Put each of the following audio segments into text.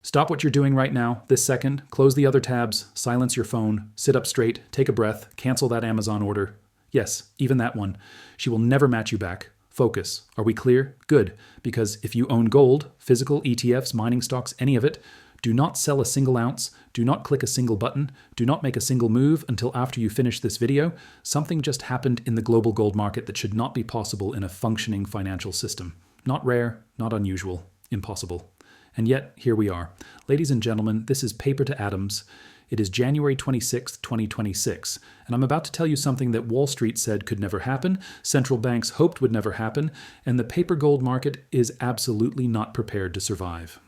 Stop what you're doing right now, this second, close the other tabs, silence your phone, sit up straight, take a breath, cancel that Amazon order. Yes, even that one. She will never match you back. Focus. Are we clear? Good. Because if you own gold, physical, ETFs, mining stocks, any of it, do not sell a single ounce, do not click a single button, do not make a single move until after you finish this video. Something just happened in the global gold market that should not be possible in a functioning financial system. Not rare, not unusual, impossible. And yet, here we are. Ladies and gentlemen, this is Paper to Atoms. It is January 26th, 2026, and I'm about to tell you something that Wall Street said could never happen, central banks hoped would never happen, and the paper gold market is absolutely not prepared to survive.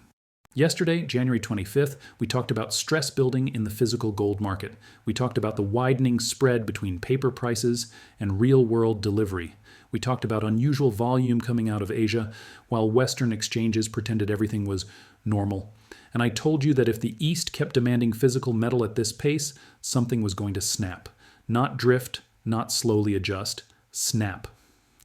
Yesterday, January 25th, we talked about stress building in the physical gold market. We talked about the widening spread between paper prices and real-world delivery. We talked about unusual volume coming out of Asia, while Western exchanges pretended everything was normal. And I told you that if the East kept demanding physical metal at this pace, something was going to snap. Not drift, not slowly adjust, snap.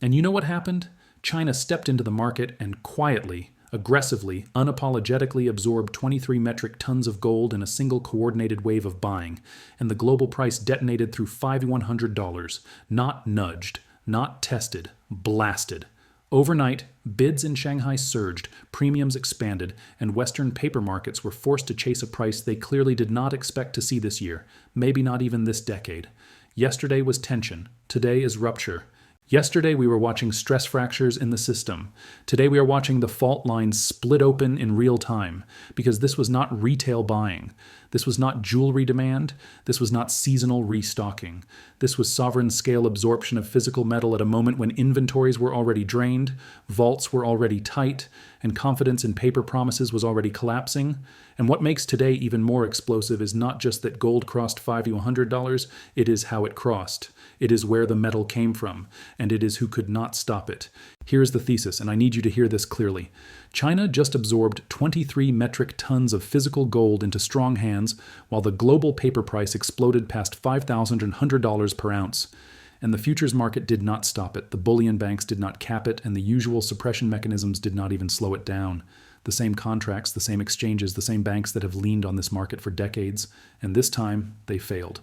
And you know what happened? China stepped into the market and quietly, aggressively, unapologetically absorbed 23 metric tons of gold in a single coordinated wave of buying, and the global price detonated through $5,100, not nudged, not tested, blasted. Overnight, bids in Shanghai surged, premiums expanded, and Western paper markets were forced to chase a price they clearly did not expect to see this year, maybe not even this decade. Yesterday was tension. Today is rupture. Yesterday we were watching stress fractures in the system. Today we are watching the fault lines split open in real time, because this was not retail buying. This was not jewelry demand. This was not seasonal restocking. This was sovereign scale absorption of physical metal at a moment when inventories were already drained, vaults were already tight, and confidence in paper promises was already collapsing. And what makes today even more explosive is not just that gold crossed $5,100, it is how it crossed. It is where the metal came from, and it is who could not stop it. Here's the thesis, and I need you to hear this clearly. China just absorbed 23 metric tons of physical gold into strong hands, while the global paper price exploded past $5,100 per ounce. And the futures market did not stop it. The bullion banks did not cap it, and the usual suppression mechanisms did not even slow it down. The same contracts, the same exchanges, the same banks that have leaned on this market for decades, and this time they failed.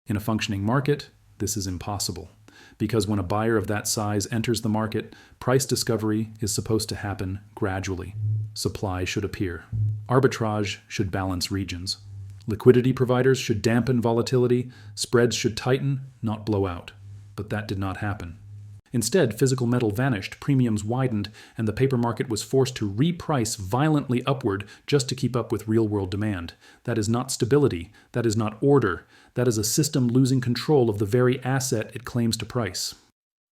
In a functioning market, this is impossible, because when a buyer of that size enters the market, price discovery is supposed to happen gradually. Supply should appear. Arbitrage should balance regions. Liquidity providers should dampen volatility. Spreads should tighten, not blow out. But that did not happen. Instead, physical metal vanished, premiums widened, and the paper market was forced to reprice violently upward just to keep up with real-world demand. That is not stability. That is not order. That is a system losing control of the very asset it claims to price.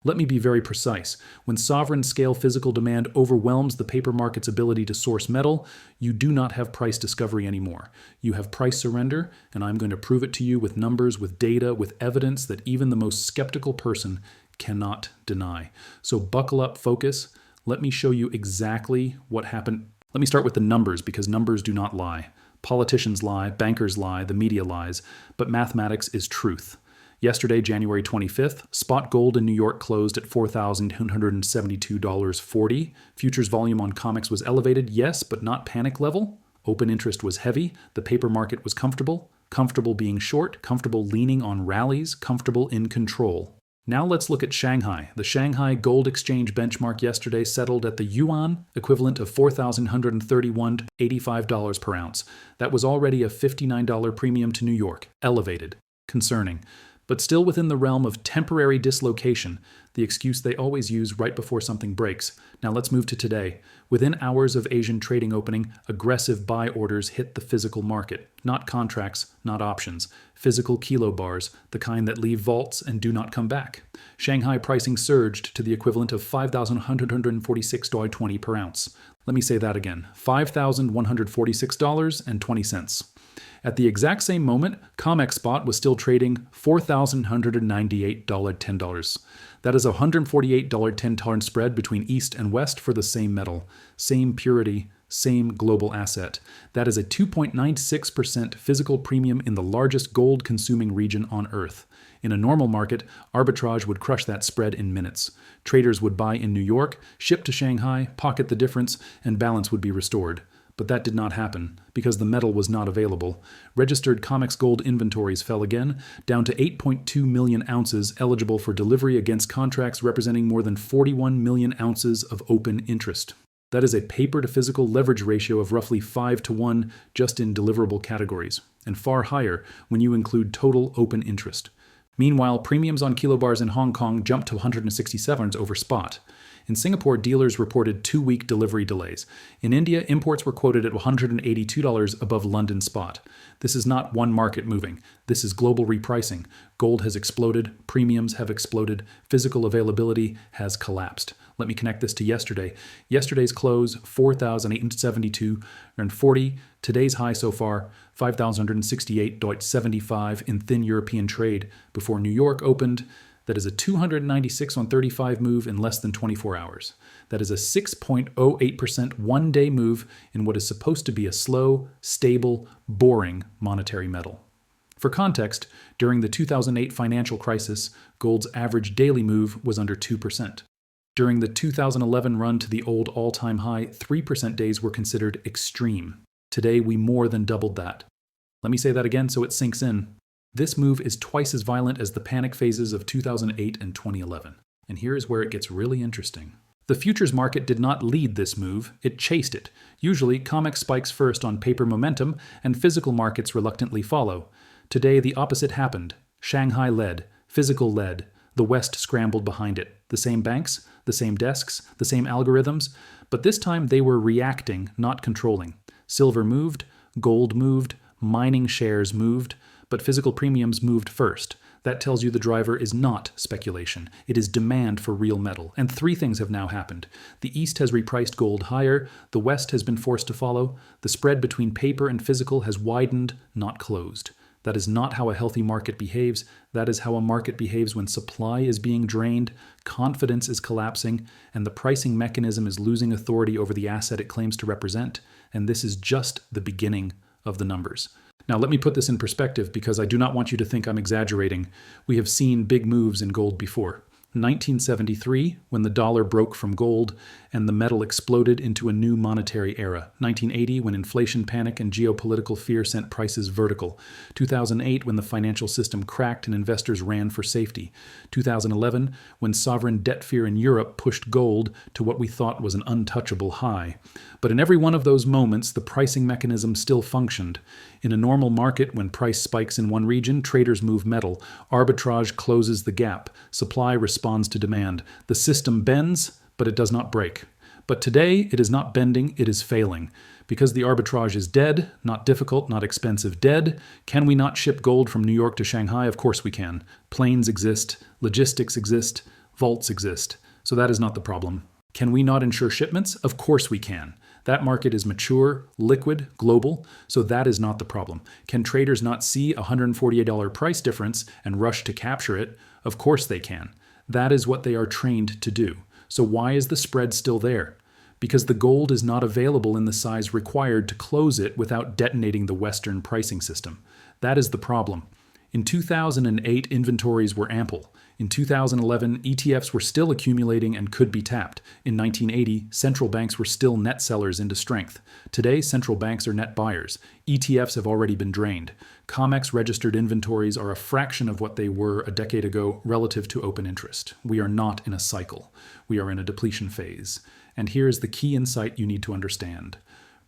Let me be very precise. When sovereign-scale physical demand overwhelms the paper market's ability to source metal, you do not have price discovery anymore. You have price surrender, and I'm going to prove it to you with numbers, with data, with evidence that even the most skeptical person cannot deny. So buckle up, focus. Let me show you exactly what happened. Let me start with the numbers, because numbers do not lie. Politicians lie, bankers lie, the media lies, but mathematics is truth. Yesterday, January 25th, spot gold in New York closed at $4,272.40. Futures volume on COMEX was elevated, yes, but not panic level. Open interest was heavy. The paper market was comfortable. Comfortable being short, comfortable leaning on rallies, comfortable in control. Now let's look at Shanghai. The Shanghai Gold Exchange benchmark yesterday settled at the yuan equivalent of $4,131.85 per ounce. That was already a $59 premium to New York. Elevated. Concerning. But still within the realm of temporary dislocation, the excuse they always use right before something breaks. Now let's move to today. Within hours of Asian trading opening, aggressive buy orders hit the physical market. Not contracts, not options. Physical kilo bars, the kind that leave vaults and do not come back. Shanghai pricing surged to the equivalent of $5,146.20 per ounce. Let me say that again, $5,146.20. At the exact same moment, COMEX spot was still trading $4,198.10. That is a $148.10 spread between East and West for the same metal, same purity, same global asset. That is a 2.96% physical premium in the largest gold-consuming region on Earth. In a normal market, arbitrage would crush that spread in minutes. Traders would buy in New York, ship to Shanghai, pocket the difference, and balance would be restored. But that did not happen, because the metal was not available. Registered COMEX gold inventories fell again, down to 8.2 million ounces eligible for delivery against contracts representing more than 41 million ounces of open interest. That is a paper-to-physical leverage ratio of roughly 5-to-1 just in deliverable categories, and far higher when you include total open interest. Meanwhile, premiums on kilobars in Hong Kong jumped to 167s over spot. In Singapore, dealers reported 2-week delivery delays. In India, imports were quoted at $182 above London spot. This is not one market moving. This is global repricing. Gold has exploded, premiums have exploded, physical availability has collapsed. Let me connect this to yesterday. Yesterday's close, 4,872.40. Today's high so far, 5,168.75 in thin European trade before New York opened. That is a 296 on 35 move in less than 24 hours. That is a 6.08% one-day move in what is supposed to be a slow, stable, boring monetary metal. For context, during the 2008 financial crisis, gold's average daily move was under 2%. During the 2011 run to the old all-time high, 3% days were considered extreme. Today, we more than doubled that. Let me say that again so it sinks in. This move is twice as violent as the panic phases of 2008 and 2011. And here is where it gets really interesting. The futures market did not lead this move, it chased it. Usually, COMEX spikes first on paper momentum, and physical markets reluctantly follow. Today, the opposite happened. Shanghai led, physical led. The West scrambled behind it. The same banks, the same desks, the same algorithms, but this time they were reacting, not controlling. Silver moved, gold moved, mining shares moved, but physical premiums moved first. That tells you the driver is not speculation. It is demand for real metal. And 3 things have now happened. The East has repriced gold higher. The West has been forced to follow. The spread between paper and physical has widened, not closed. That is not how a healthy market behaves. That is how a market behaves when supply is being drained, confidence is collapsing, and the pricing mechanism is losing authority over the asset it claims to represent. And this is just the beginning of the numbers. Now, let me put this in perspective because I do not want you to think I'm exaggerating. We have seen big moves in gold before. 1973, when the dollar broke from gold and the metal exploded into a new monetary era. 1980, when inflation panic and geopolitical fear sent prices vertical. 2008, when the financial system cracked and investors ran for safety. 2011, when sovereign debt fear in Europe pushed gold to what we thought was an untouchable high. But in every one of those moments, the pricing mechanism still functioned. In a normal market, when price spikes in one region, traders move metal. Arbitrage closes the gap. Supply responds to demand. The system bends, but it does not break. But today, it is not bending, it is failing. Because the arbitrage is dead, not difficult, not expensive, dead, can we not ship gold from New York to Shanghai? Of course we can. Planes exist, logistics exist, vaults exist. So that is not the problem. Can we not ensure shipments? Of course we can. That market is mature, liquid, global, so that is not the problem. Can traders not see a $148 price difference and rush to capture it? Of course they can. That is what they are trained to do. So why is the spread still there? Because the gold is not available in the size required to close it without detonating the Western pricing system. That is the problem. In 2008, inventories were ample. In 2011, ETFs were still accumulating and could be tapped. In 1980, central banks were still net sellers into strength. Today, central banks are net buyers. ETFs have already been drained. COMEX registered inventories are a fraction of what they were a decade ago relative to open interest. We are not in a cycle. We are in a depletion phase. And here is the key insight you need to understand.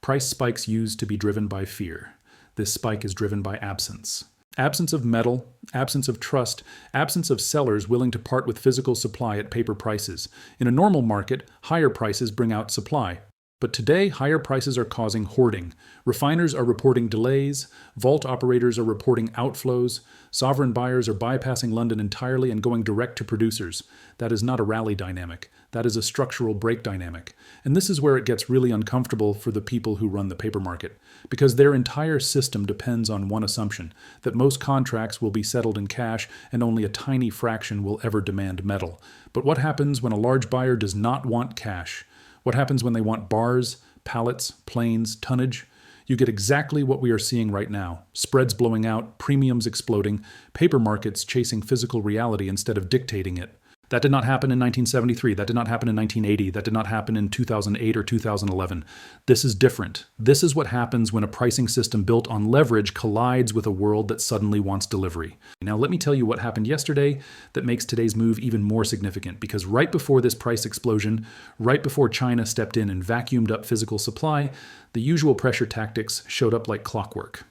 Price spikes used to be driven by fear. This spike is driven by absence. Absence of metal, absence of trust, absence of sellers willing to part with physical supply at paper prices. In a normal market, higher prices bring out supply. But today, higher prices are causing hoarding. Refiners are reporting delays, vault operators are reporting outflows, sovereign buyers are bypassing London entirely and going direct to producers. That is not a rally dynamic. That is a structural break dynamic. And this is where it gets really uncomfortable for the people who run the paper market, because their entire system depends on one assumption, that most contracts will be settled in cash and only a tiny fraction will ever demand metal. But what happens when a large buyer does not want cash? What happens when they want bars, pallets, planes, tonnage? You get exactly what we are seeing right now. Spreads blowing out, premiums exploding, paper markets chasing physical reality instead of dictating it. That did not happen in 1973. That did not happen in 1980. That did not happen in 2008 or 2011. This is different. This is what happens when a pricing system built on leverage collides with a world that suddenly wants delivery. Now, let me tell you what happened yesterday that makes today's move even more significant, because right before this price explosion, right before China stepped in and vacuumed up physical supply, the usual pressure tactics showed up like clockwork.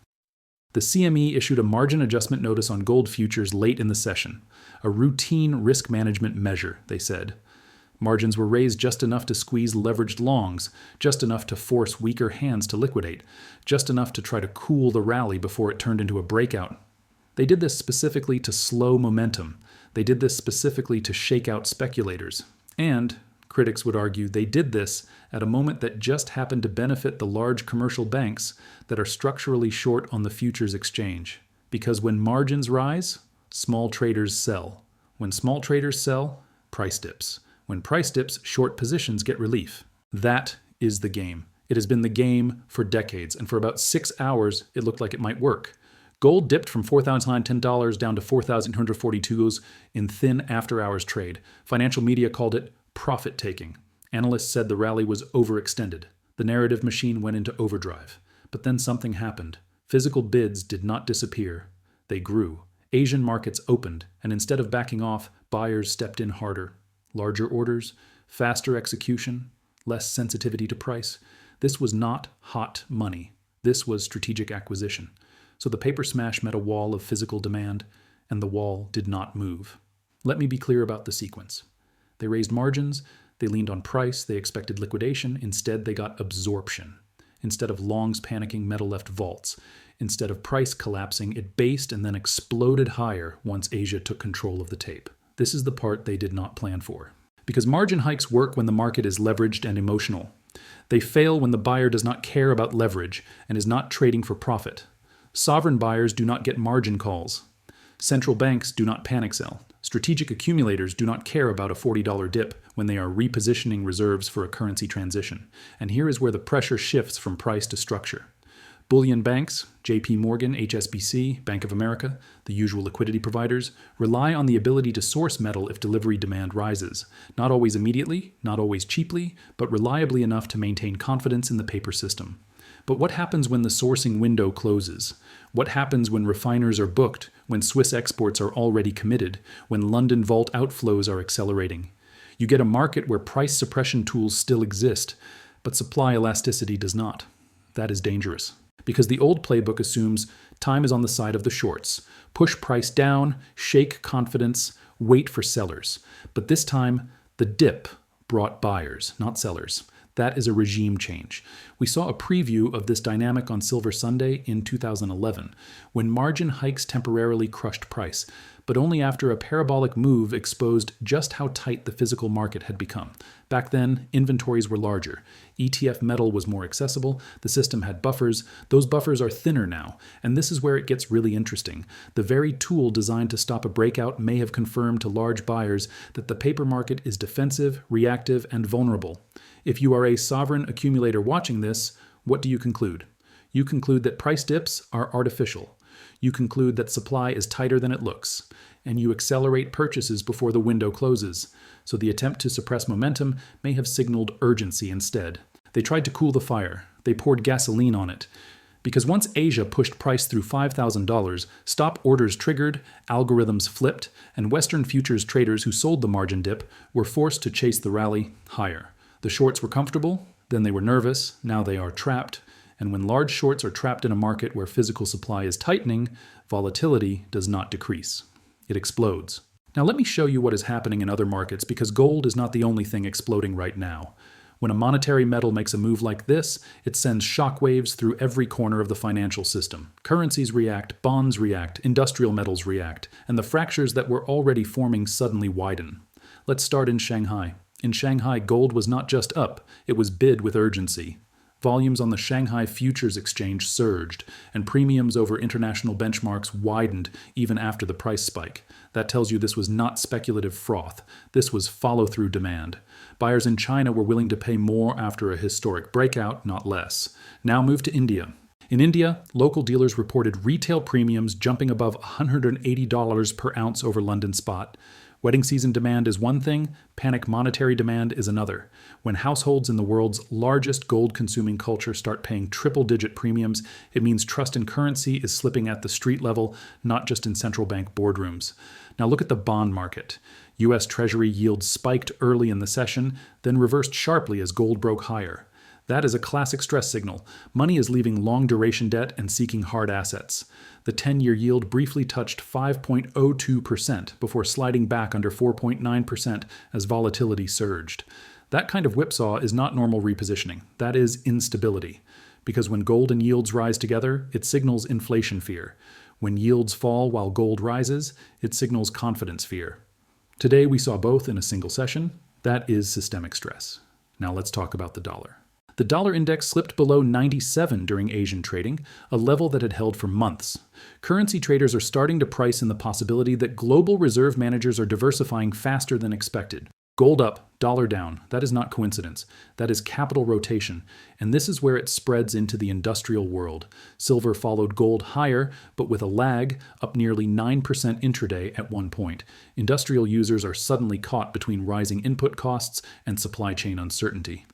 The CME issued a margin adjustment notice on gold futures late in the session, a routine risk management measure, they said. Margins were raised just enough to squeeze leveraged longs, just enough to force weaker hands to liquidate, just enough to try to cool the rally before it turned into a breakout. They did this specifically to slow momentum. They did this specifically to shake out speculators. And, critics would argue, they did this at a moment that just happened to benefit the large commercial banks that are structurally short on the futures exchange. Because when margins rise, small traders sell. When small traders sell, price dips. When price dips, short positions get relief. That is the game. It has been the game for decades, and for about 6 hours, it looked like it might work. Gold dipped from $4,910 down to $4,242 in thin after-hours trade. Financial media called it profit-taking. Analysts said the rally was overextended. The narrative machine went into overdrive. But then something happened. Physical bids did not disappear. They grew. Asian markets opened, and instead of backing off, buyers stepped in harder. Larger orders, faster execution, less sensitivity to price. This was not hot money. This was strategic acquisition. So the paper smash met a wall of physical demand, and the wall did not move. Let me be clear about the sequence. They raised margins, they leaned on price, they expected liquidation. Instead, they got absorption. Instead of longs panicking, metal left vaults. Instead of price collapsing, it based and then exploded higher once Asia took control of the tape. This is the part they did not plan for. Because margin hikes work when the market is leveraged and emotional. They fail when the buyer does not care about leverage and is not trading for profit. Sovereign buyers do not get margin calls. Central banks do not panic sell. Strategic accumulators do not care about a $40 dip when they are repositioning reserves for a currency transition. And here is where the pressure shifts from price to structure. Bullion banks, JP Morgan, HSBC, Bank of America, the usual liquidity providers, rely on the ability to source metal if delivery demand rises. Not always immediately, not always cheaply, but reliably enough to maintain confidence in the paper system. But what happens when the sourcing window closes? What happens when refiners are booked, when Swiss exports are already committed, when London vault outflows are accelerating? You get a market where price suppression tools still exist, but supply elasticity does not. That is dangerous. Because the old playbook assumes time is on the side of the shorts. Push price down, shake confidence, wait for sellers. But this time, the dip brought buyers, not sellers. That is a regime change. We saw a preview of this dynamic on Silver Sunday in 2011, when margin hikes temporarily crushed price, but only after a parabolic move exposed just how tight the physical market had become. Back then, inventories were larger. ETF metal was more accessible. The system had buffers. Those buffers are thinner now, and this is where it gets really interesting. The very tool designed to stop a breakout may have confirmed to large buyers that the paper market is defensive, reactive, and vulnerable. If you are a sovereign accumulator watching this, what do you conclude? You conclude that price dips are artificial. You conclude that supply is tighter than it looks, and you accelerate purchases before the window closes. So the attempt to suppress momentum may have signaled urgency instead. They tried to cool the fire. They poured gasoline on it. Because once Asia pushed price through $5,000, stop orders triggered, algorithms flipped, and Western futures traders who sold the margin dip were forced to chase the rally higher. The shorts were comfortable, then they were nervous, now they are trapped. And when large shorts are trapped in a market where physical supply is tightening, volatility does not decrease. It explodes. Now let me show you what is happening in other markets, because gold is not the only thing exploding right now. When a monetary metal makes a move like this, it sends shockwaves through every corner of the financial system. Currencies react, bonds react, industrial metals react, and the fractures that were already forming suddenly widen. Let's start in Shanghai. In Shanghai, gold was not just up, it was bid with urgency. Volumes on the Shanghai Futures Exchange surged, and premiums over international benchmarks widened even after the price spike. That tells you this was not speculative froth. This was follow-through demand. Buyers in China were willing to pay more after a historic breakout, not less. Now move to India. In India, local dealers reported retail premiums jumping above $180 per ounce over London spot. Wedding season demand is one thing, panic monetary demand is another. When households in the world's largest gold-consuming culture start paying triple-digit premiums, it means trust in currency is slipping at the street level, not just in central bank boardrooms. Now look at the bond market. U.S. Treasury yields spiked early in the session, then reversed sharply as gold broke higher. That is a classic stress signal. Money is leaving long-duration debt and seeking hard assets. The 10-year yield briefly touched 5.02% before sliding back under 4.9% as volatility surged. That kind of whipsaw is not normal repositioning. That is instability. Because when gold and yields rise together, it signals inflation fear. When yields fall while gold rises, it signals confidence fear. Today we saw both in a single session. That is systemic stress. Now let's talk about the dollar. The dollar index slipped below 97 during Asian trading, a level that had held for months. Currency traders are starting to price in the possibility that global reserve managers are diversifying faster than expected. Gold up, dollar down. That is not coincidence. That is capital rotation, and this is where it spreads into the industrial world. Silver followed gold higher, but with a lag, up nearly 9% intraday at one point. Industrial users are suddenly caught between rising input costs and supply chain uncertainty.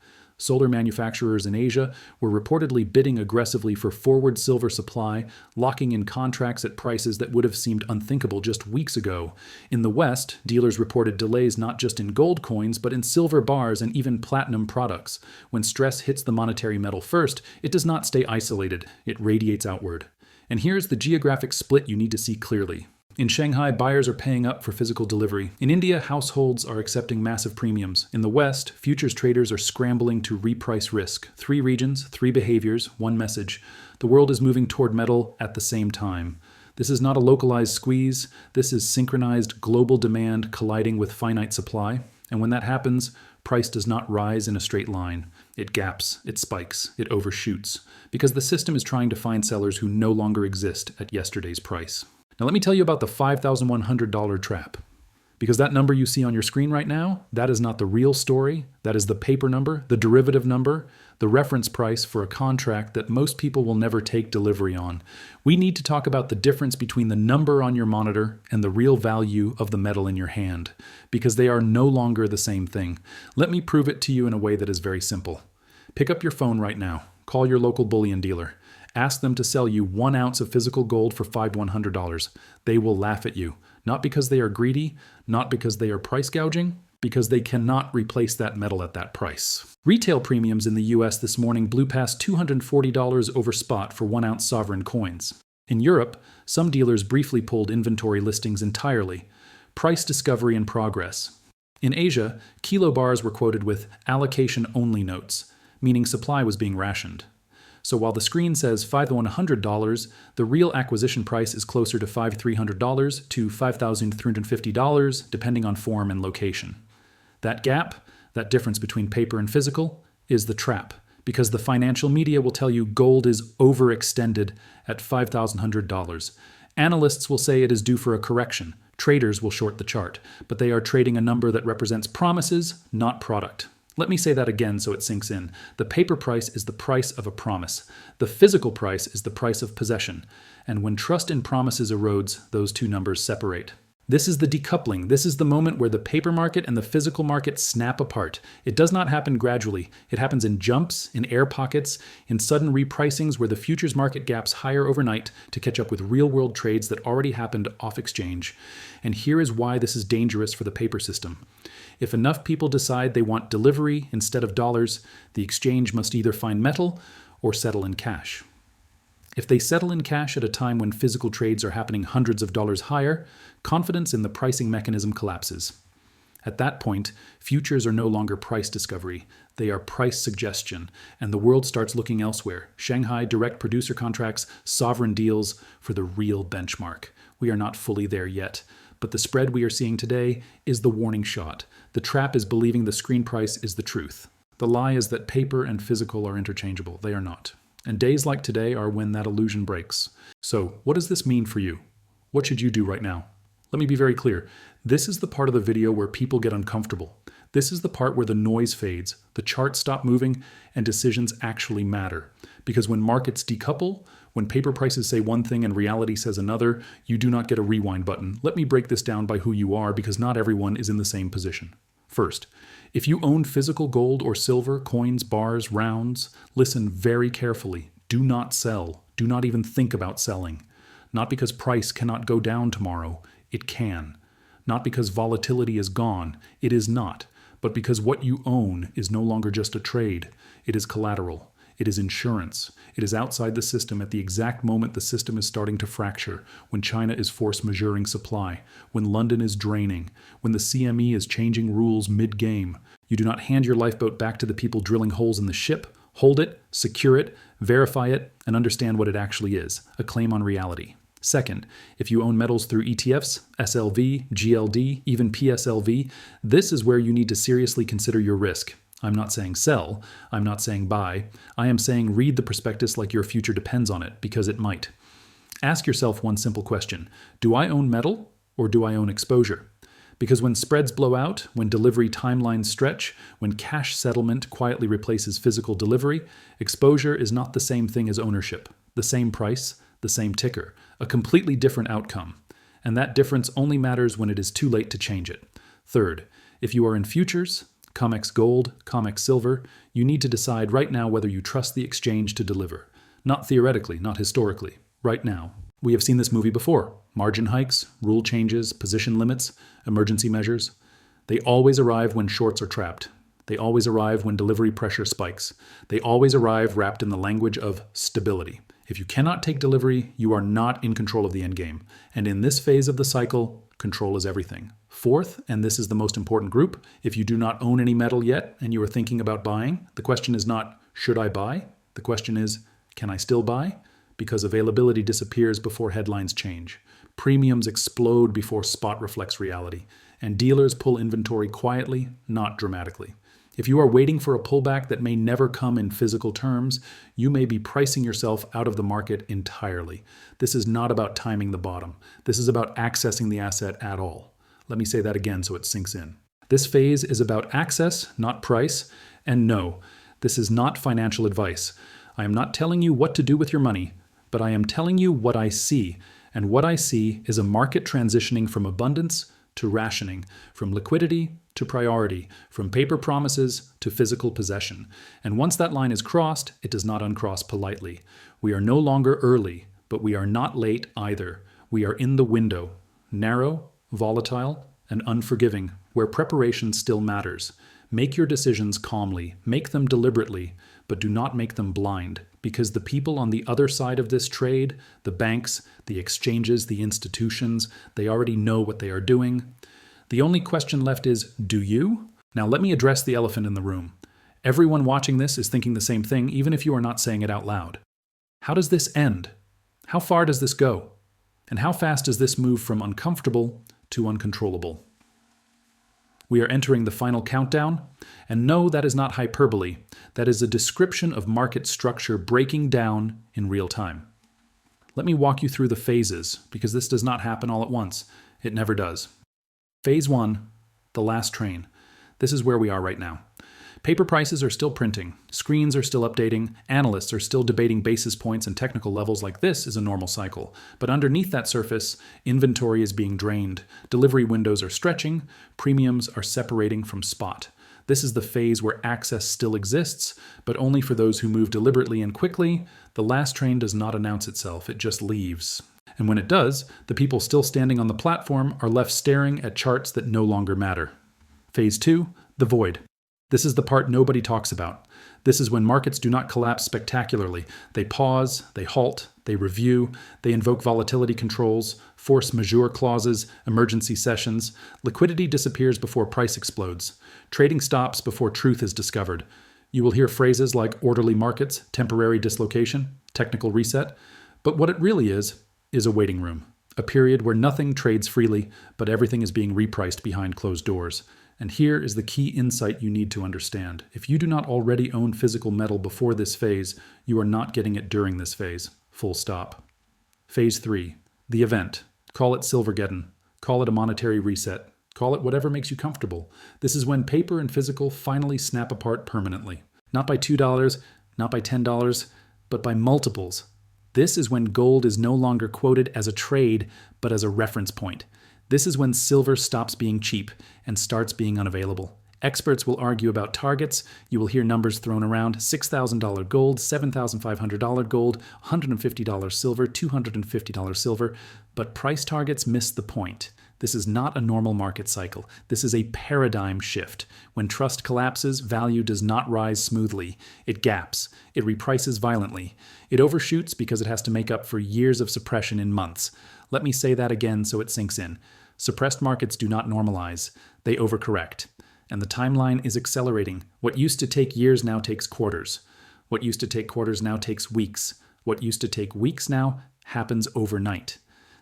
Solar manufacturers in Asia were reportedly bidding aggressively for forward silver supply, locking in contracts at prices that would have seemed unthinkable just weeks ago. In the West, dealers reported delays not just in gold coins, but in silver bars and even platinum products. When stress hits the monetary metal first, it does not stay isolated, it radiates outward. And here's the geographic split you need to see clearly. In Shanghai, buyers are paying up for physical delivery. In India, households are accepting massive premiums. In the West, futures traders are scrambling to reprice risk. 3 regions, 3 behaviors, 1 message. The world is moving toward metal at the same time. This is not a localized squeeze. This is synchronized global demand colliding with finite supply. And when that happens, price does not rise in a straight line. It gaps, it spikes, it overshoots. Because the system is trying to find sellers who no longer exist at yesterday's price. Now let me tell you about the $5,100 trap. Because that number you see on your screen right now, that is not the real story. That is the paper number, the derivative number, the reference price for a contract that most people will never take delivery on. We need to talk about the difference between the number on your monitor and the real value of the metal in your hand, because they are no longer the same thing. Let me prove it to you in a way that is very simple. Pick up your phone right now. Call your local bullion dealer. Ask them to sell you 1 ounce of physical gold for $5,100. They will laugh at you, not because they are greedy, not because they are price gouging, because they cannot replace that metal at that price. Retail premiums in the US this morning blew past $240 over spot for 1 ounce sovereign coins. In Europe, some dealers briefly pulled inventory listings entirely. Price discovery in progress. In Asia, kilo bars were quoted with allocation-only notes, meaning supply was being rationed. So while the screen says $5,100, the real acquisition price is closer to $5,300 to $5,350, depending on form and location. That gap, that difference between paper and physical, is the trap, because the financial media will tell you gold is overextended at $5,100. Analysts will say it is due for a correction. Traders will short the chart, but they are trading a number that represents promises, not product. Let me say that again so it sinks in. The paper price is the price of a promise. The physical price is the price of possession. And when trust in promises erodes, those two numbers separate. This is the decoupling. This is the moment where the paper market and the physical market snap apart. It does not happen gradually. It happens in jumps, in air pockets, in sudden repricings where the futures market gaps higher overnight to catch up with real-world trades that already happened off-exchange. And here is why this is dangerous for the paper system. If enough people decide they want delivery instead of dollars, the exchange must either find metal or settle in cash. If they settle in cash at a time when physical trades are happening hundreds of dollars higher, confidence in the pricing mechanism collapses. At that point, futures are no longer price discovery. They are price suggestion, and the world starts looking elsewhere. Shanghai direct producer contracts, sovereign deals for the real benchmark. We are not fully there yet. But the spread we are seeing today is the warning shot. The trap is believing the screen price is the truth. The lie is that paper and physical are interchangeable. They are not. And days like today are when that illusion breaks. So, what does this mean for you? What should you do right now? Let me be very clear. This is the part of the video where people get uncomfortable. This is the part where the noise fades, the charts stop moving, and decisions actually matter. Because when markets decouple, When paper prices say one thing and reality says another, you do not get a rewind button. Let me break this down by who you are, because not everyone is in the same position. First, if you own physical gold or silver, coins, bars, rounds, listen very carefully. Do not sell. Do not even think about selling. Not because price cannot go down tomorrow. It can. Not because volatility is gone. It is not. But because what you own is no longer just a trade. It is collateral. It is insurance. It is outside the system at the exact moment the system is starting to fracture, when China is force majeuring supply, when London is draining, when the CME is changing rules mid-game. You do not hand your lifeboat back to the people drilling holes in the ship. Hold it, secure it, verify it, and understand what it actually is, a claim on reality. Second, if you own metals through ETFs, SLV, GLD, even PSLV, this is where you need to seriously consider your risk. I'm not saying sell. I'm not saying buy. I am saying read the prospectus like your future depends on it, because it might. Ask yourself one simple question. Do I own metal, or do I own exposure? Because when spreads blow out, when delivery timelines stretch, when cash settlement quietly replaces physical delivery, exposure is not the same thing as ownership. The same price, the same ticker, a completely different outcome. And that difference only matters when it is too late to change it. Third, if you are in futures, COMEX gold, COMEX silver, you need to decide right now whether you trust the exchange to deliver. Not theoretically, not historically. Right now. We have seen this movie before. Margin hikes, rule changes, position limits, emergency measures. They always arrive when shorts are trapped. They always arrive when delivery pressure spikes. They always arrive wrapped in the language of stability. If you cannot take delivery, you are not in control of the endgame. And in this phase of the cycle, control is everything. Fourth, and this is the most important group, if you do not own any metal yet and you are thinking about buying, the question is not, should I buy? The question is, can I still buy? Because availability disappears before headlines change. Premiums explode before spot reflects reality. And dealers pull inventory quietly, not dramatically. If you are waiting for a pullback that may never come in physical terms, you may be pricing yourself out of the market entirely. This is not about timing the bottom. This is about accessing the asset at all. Let me say that again so it sinks in. This phase is about access, not price. And no, this is not financial advice. I am not telling you what to do with your money, but I am telling you what I see. And what I see is a market transitioning from abundance to rationing, from liquidity to priority, from paper promises to physical possession. And once that line is crossed, it does not uncross politely. We are no longer early, but we are not late either. We are in the window, narrow, volatile, and unforgiving, where preparation still matters. Make your decisions calmly, make them deliberately, but do not make them blind, because the people on the other side of this trade, the banks, the exchanges, the institutions, they already know what they are doing. The only question left is, do you? Now let me address the elephant in the room. Everyone watching this is thinking the same thing, even if you are not saying it out loud. How does this end? How far does this go? And how fast does this move from uncomfortable to uncontrollable? We are entering the final countdown, and no, that is not hyperbole. That is a description of market structure breaking down in real time. Let me walk you through the phases, because this does not happen all at once. It never does. Phase 1, the last train. This is where we are right now. Paper prices are still printing, screens are still updating, analysts are still debating basis points and technical levels like this is a normal cycle. But underneath that surface, inventory is being drained, delivery windows are stretching, premiums are separating from spot. This is the phase where access still exists, but only for those who move deliberately and quickly. The last train does not announce itself, it just leaves. And when it does, the people still standing on the platform are left staring at charts that no longer matter. Phase 2, the void. This is the part nobody talks about. This is when markets do not collapse spectacularly. They pause, they halt, they review, they invoke volatility controls, force majeure clauses, emergency sessions. Liquidity disappears before price explodes. Trading stops before truth is discovered. You will hear phrases like orderly markets, temporary dislocation, technical reset. But what it really is a waiting room. A period where nothing trades freely, but everything is being repriced behind closed doors. And here is the key insight you need to understand. If you do not already own physical metal before this phase, you are not getting it during this phase. Full stop. Phase 3, the event. Call it Silvergeddon. Call it a monetary reset. Call it whatever makes you comfortable. This is when paper and physical finally snap apart permanently. Not by $2, not by $10, but by multiples. This is when gold is no longer quoted as a trade, but as a reference point. This is when silver stops being cheap and starts being unavailable. Experts will argue about targets. You will hear numbers thrown around: $6,000 gold, $7,500 gold, $150 silver, $250 silver, but price targets miss the point. This is not a normal market cycle. This is a paradigm shift. When trust collapses, value does not rise smoothly. It gaps. It reprices violently. It overshoots because it has to make up for years of suppression in months. Let me say that again so it sinks in. Suppressed markets do not normalize. They overcorrect. And the timeline is accelerating. What used to take years now takes quarters. What used to take quarters now takes weeks. What used to take weeks now happens overnight.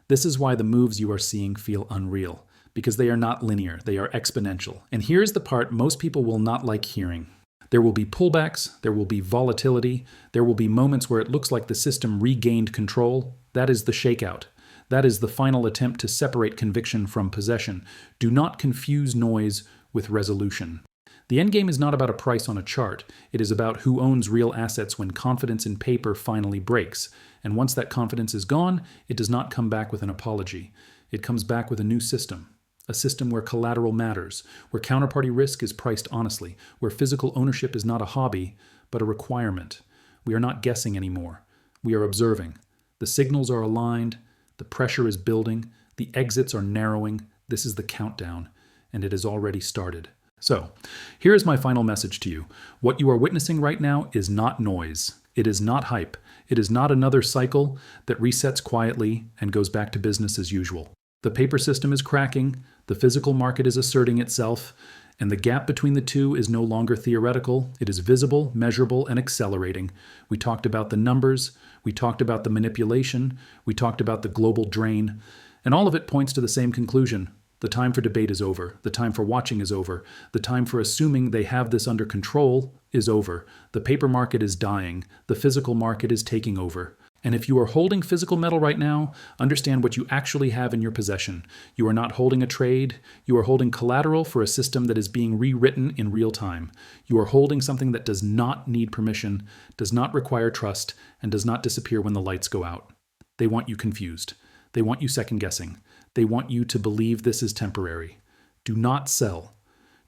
This is why the moves you are seeing feel unreal, because they are not linear, they are exponential. And here's the part most people will not like hearing. There will be pullbacks, there will be volatility, there will be moments where it looks like the system regained control. That is the shakeout. That is the final attempt to separate conviction from possession. Do not confuse noise with resolution. The endgame is not about a price on a chart. It is about who owns real assets when confidence in paper finally breaks. And once that confidence is gone, it does not come back with an apology. It comes back with a new system. A system where collateral matters, where counterparty risk is priced honestly, where physical ownership is not a hobby, but a requirement. We are not guessing anymore. We are observing. The signals are aligned. The pressure is building. The exits are narrowing. This is the countdown, and it has already started. So, here is my final message to you. What you are witnessing right now is not noise. It is not hype. It is not another cycle that resets quietly and goes back to business as usual. The paper system is cracking, the physical market is asserting itself, and the gap between the two is no longer theoretical. It is visible, measurable, and accelerating. We talked about the numbers, we talked about the manipulation, we talked about the global drain, and all of it points to the same conclusion. The time for debate is over. The time for watching is over. The time for assuming they have this under control is over. The paper market is dying. The physical market is taking over. And if you are holding physical metal right now, understand what you actually have in your possession. You are not holding a trade. You are holding collateral for a system that is being rewritten in real time. You are holding something that does not need permission, does not require trust, and does not disappear when the lights go out. They want you confused. They want you second-guessing. They want you to believe this is temporary. Do not sell.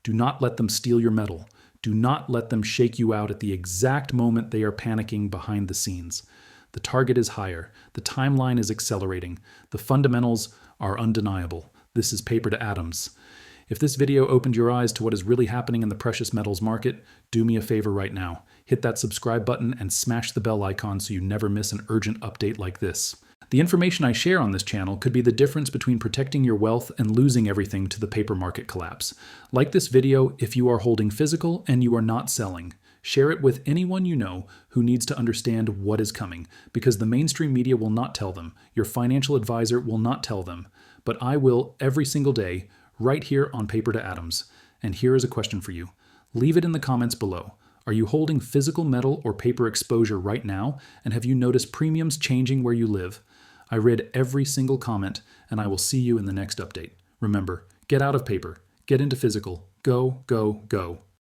Do not let them steal your metal. Do not let them shake you out at the exact moment they are panicking behind the scenes. The target is higher. The timeline is accelerating. The fundamentals are undeniable. This is paper to atoms. If this video opened your eyes to what is really happening in the precious metals market, do me a favor right now. Hit that subscribe button and smash the bell icon so you never miss an urgent update like this. The information I share on this channel could be the difference between protecting your wealth and losing everything to the paper market collapse. Like this video if you are holding physical and you are not selling. Share it with anyone you know who needs to understand what is coming, because the mainstream media will not tell them. Your financial advisor will not tell them. But I will every single day, right here on Paper to Atoms. And here is a question for you. Leave it in the comments below. Are you holding physical metal or paper exposure right now? And have you noticed premiums changing where you live? I read every single comment, and I will see you in the next update. Remember, get out of paper, get into physical. Go, go, go.